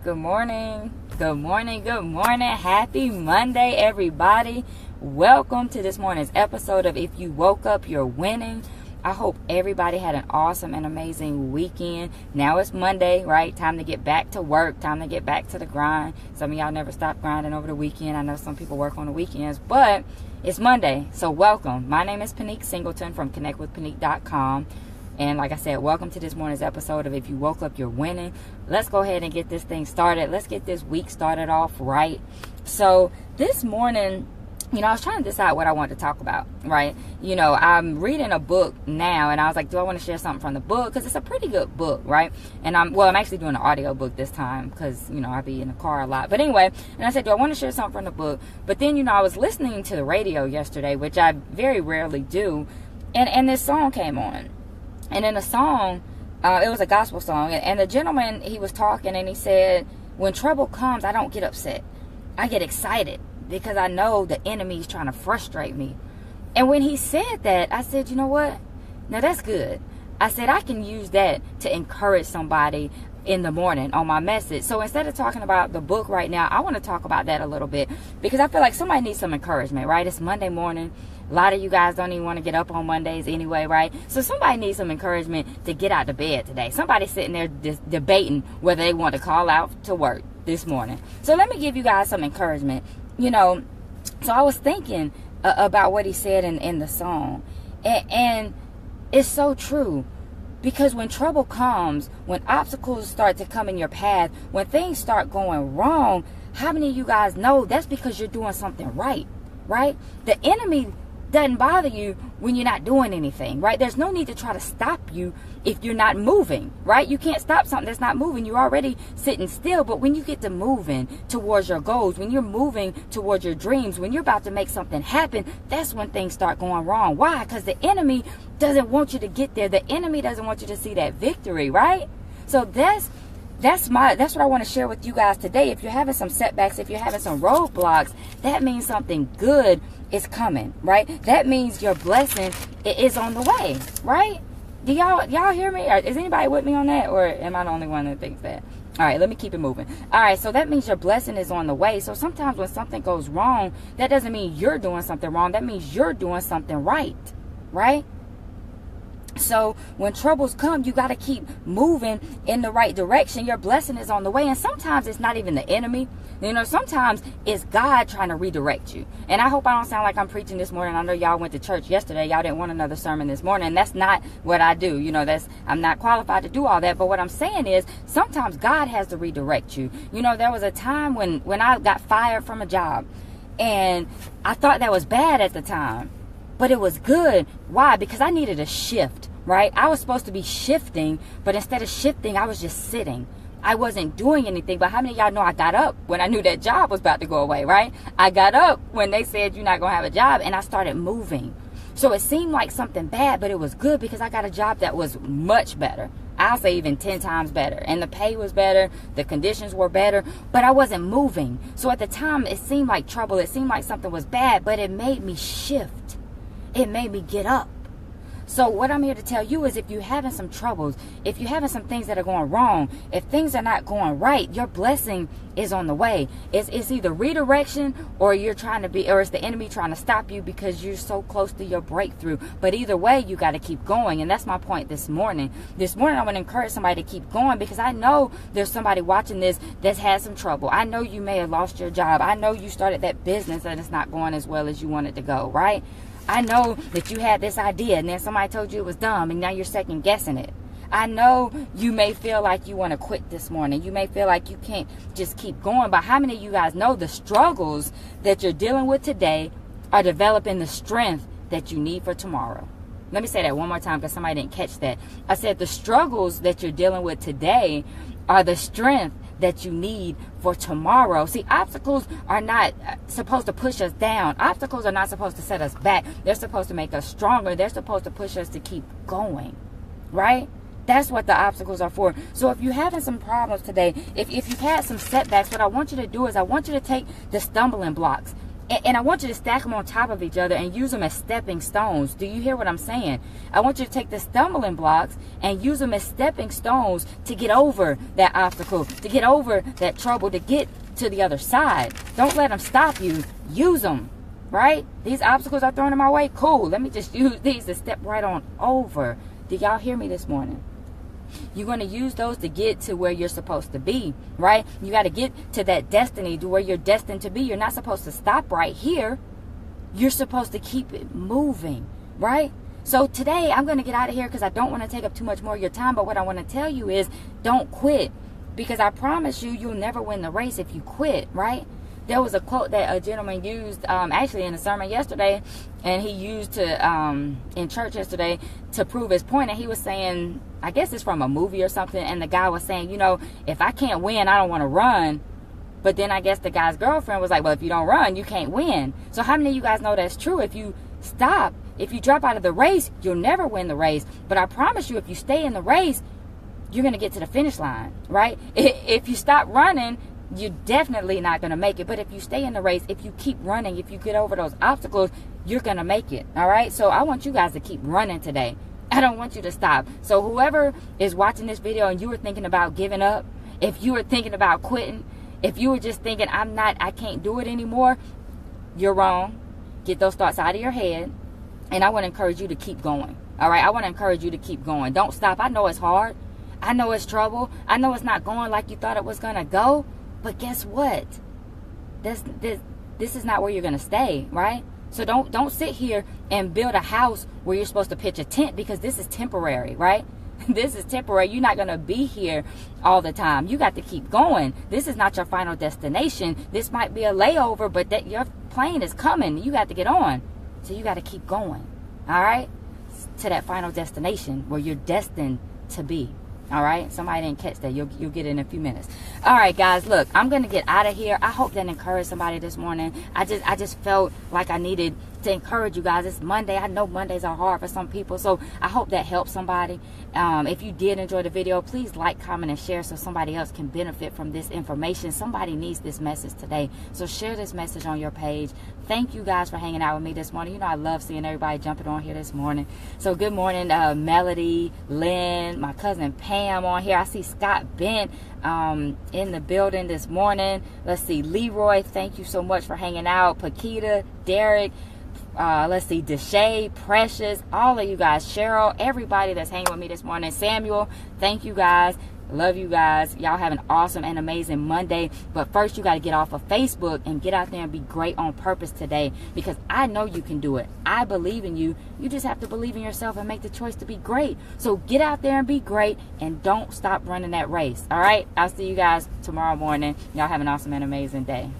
Good morning. Good morning. Good morning. Happy Monday, everybody. Welcome to this morning's episode of If You Woke Up, You're Winning. I hope everybody had an awesome and amazing weekend. Now it's Monday, right? Time to get back to work. Time to get back to the grind. Some of y'all never stop grinding over the weekend. I know some people work on the weekends, but it's Monday, so welcome. My name is Pinique Singleton from connectwithpinique.com. And like I said, welcome to this morning's episode of If You Woke Up, You're Winning. Let's go ahead and get this thing started. Let's get this week started off right. So this morning, I was trying to decide what I wanted to talk about, right? I'm reading a book now, and I was like, do I want to share something from the book? Because it's a pretty good book, right? And I'm actually doing an audio book this time because, I be in the car a lot. But anyway, and I said, do I want to share something from the book? But then, I was listening to the radio yesterday, which I very rarely do, and this song came on. And in the song, it was a gospel song, and the gentleman, he was talking, and he said, when trouble comes, I don't get upset. I get excited because I know the enemy is trying to frustrate me. And when he said that, I said, you know what? Now that's good. I said, I can use that to encourage somebody in the morning on my message. So instead of talking about the book right now, I want to talk about that a little bit because I feel like somebody needs some encouragement, right? It's Monday morning. A lot of you guys don't even want to get up on Mondays anyway, right? So somebody needs some encouragement to get out of bed today. Somebody's sitting there debating whether they want to call out to work this morning. So let me give you guys some encouragement. So I was thinking about what he said in the song. And it's so true. Because when trouble comes, when obstacles start to come in your path, when things start going wrong, how many of you guys know that's because you're doing something right? The enemy doesn't bother you when you're not doing anything, right? There's no need to try to stop you if you're not moving, right? You can't stop something that's not moving. You're already sitting still. But when you get to moving towards your goals, when you're moving towards your dreams, when you're about to make something happen, that's when things start going wrong. Why? Because the enemy doesn't want you to get there. The enemy doesn't want you to see that victory, right? So that's what I want to share with you guys today. If you're having some setbacks, if you're having some roadblocks, that means something good is coming, right? That means your blessing is on the way, right? Do y'all hear me? Is anybody with me on that? Or am I the only one that thinks that? All right, let me keep it moving. All right, so that means your blessing is on the way. So sometimes when something goes wrong, that doesn't mean you're doing something wrong. That means you're doing something right? So when troubles come, you got to keep moving in the right direction. Your blessing is on the way. And sometimes it's not even the enemy. Sometimes it's God trying to redirect you. And I hope I don't sound like I'm preaching this morning. I know y'all went to church yesterday. Y'all didn't want another sermon this morning. And that's not what I do. I'm not qualified to do all that. But what I'm saying is sometimes God has to redirect you. There was a time when I got fired from a job. And I thought that was bad at the time. But it was good. Why? Because I needed a shift, right? I was supposed to be shifting, but instead of shifting, I was just sitting. I wasn't doing anything. But how many of y'all know I got up when I knew that job was about to go away, right? I got up when they said you're not going to have a job, and I started moving. So it seemed like something bad, but it was good because I got a job that was much better. I'll say even 10 times better. And the pay was better. The conditions were better. But I wasn't moving. So at the time, it seemed like trouble. It seemed like something was bad, but it made me shift. It made me get up. So what I'm here to tell you is if you're having some troubles, if you're having some things that are going wrong, if things are not going right, your blessing is on the way. It's either redirection or it's the enemy trying to stop you because you're so close to your breakthrough. But either way, you got to keep going. And that's my point this morning. This morning, I want to encourage somebody to keep going because I know there's somebody watching this that's had some trouble. I know you may have lost your job. I know you started that business and it's not going as well as you wanted to go, right? I know that you had this idea and then somebody told you it was dumb and now you're second guessing it. I know you may feel like you want to quit this morning. You may feel like you can't just keep going. But how many of you guys know the struggles that you're dealing with today are developing the strength that you need for tomorrow? Let me say that one more time because somebody didn't catch that. I said the struggles that you're dealing with today are the strength that you need for tomorrow. See, obstacles are not supposed to push us down. Obstacles are not supposed to set us back. They're supposed to make us stronger. They're supposed to push us to keep going, right? That's what the obstacles are for. So if you're having some problems today, if you've had some setbacks, what I want you to do is I want you to take the stumbling blocks And I want you to stack them on top of each other and use them as stepping stones. Do you hear what I'm saying? I want you to take the stumbling blocks and use them as stepping stones to get over that obstacle, to get over that trouble, to get to the other side. Don't let them stop you. Use them, right? These obstacles are thrown in my way. Cool. Let me just use these to step right on over. Did y'all hear me this morning? You're going to use those to get to where you're supposed to be, right? You got to get to that destiny, to where you're destined to be. You're not supposed to stop right here. You're supposed to keep it moving, right? So today I'm going to get out of here because I don't want to take up too much more of your time. But what I want to tell you is don't quit, because I promise you, you'll never win the race if you quit, right? There was a quote that a gentleman used actually in a sermon yesterday, and he used to in church yesterday to prove his point. And he was saying, I guess it's from a movie or something, and the guy was saying, you know, if I can't win, I don't want to run. But then I guess the guy's girlfriend was like, well, if you don't run, you can't win. So how many of you guys know that's true? If you stop, if you drop out of the race, you'll never win the race. But I promise you, if you stay in the race, you're going to get to the finish line, right? If you stop running, you're definitely not going to make it. But if you stay in the race, if you keep running, if you get over those obstacles, you're going to make it. All right. So I want you guys to keep running today. I don't want you to stop. So whoever is watching this video and you were thinking about giving up, if you were thinking about quitting, if you were just thinking, I can't do it anymore, you're wrong. Get those thoughts out of your head. And I want to encourage you to keep going. All right. I want to encourage you to keep going. Don't stop. I know it's hard. I know it's trouble. I know it's not going like you thought it was going to go. But guess what? This is not where you're going to stay, right? So don't sit here and build a house where you're supposed to pitch a tent, because this is temporary, right? This is temporary. You're not going to be here all the time. You got to keep going. This is not your final destination. This might be a layover, but that your plane is coming. You got to get on. So you got to keep going, all right, to that final destination where you're destined to be. All right, somebody didn't catch that. You'll get it in a few minutes. All right, guys, look, I'm gonna get out of here. I hope that encouraged somebody this morning. I just felt like I needed to encourage you guys. It's Monday. I know Mondays are hard for some people, so I hope that helps somebody. If you did enjoy the video, please like, comment, and share so somebody else can benefit from this information. Somebody needs this message today, so share this message on your page. Thank you guys for hanging out with me this morning. You know I love seeing everybody jumping on here this morning. So good morning, Melody, Lynn, my cousin Pam on here. I see Scott Bent in the building this morning. Let's see, Leroy, thank you so much for hanging out. Paquita, Derek, let's see, Deshay, Precious, all of you guys, Cheryl, everybody that's hanging with me this morning. Samuel, thank you guys. Love you guys. Y'all have an awesome and amazing Monday. But first, you got to get off of Facebook and get out there and be great on purpose today, because I know you can do it. I believe in you. You just have to believe in yourself and make the choice to be great. So get out there and be great, and don't stop running that race. All right? I'll see you guys tomorrow morning. Y'all have an awesome and amazing day.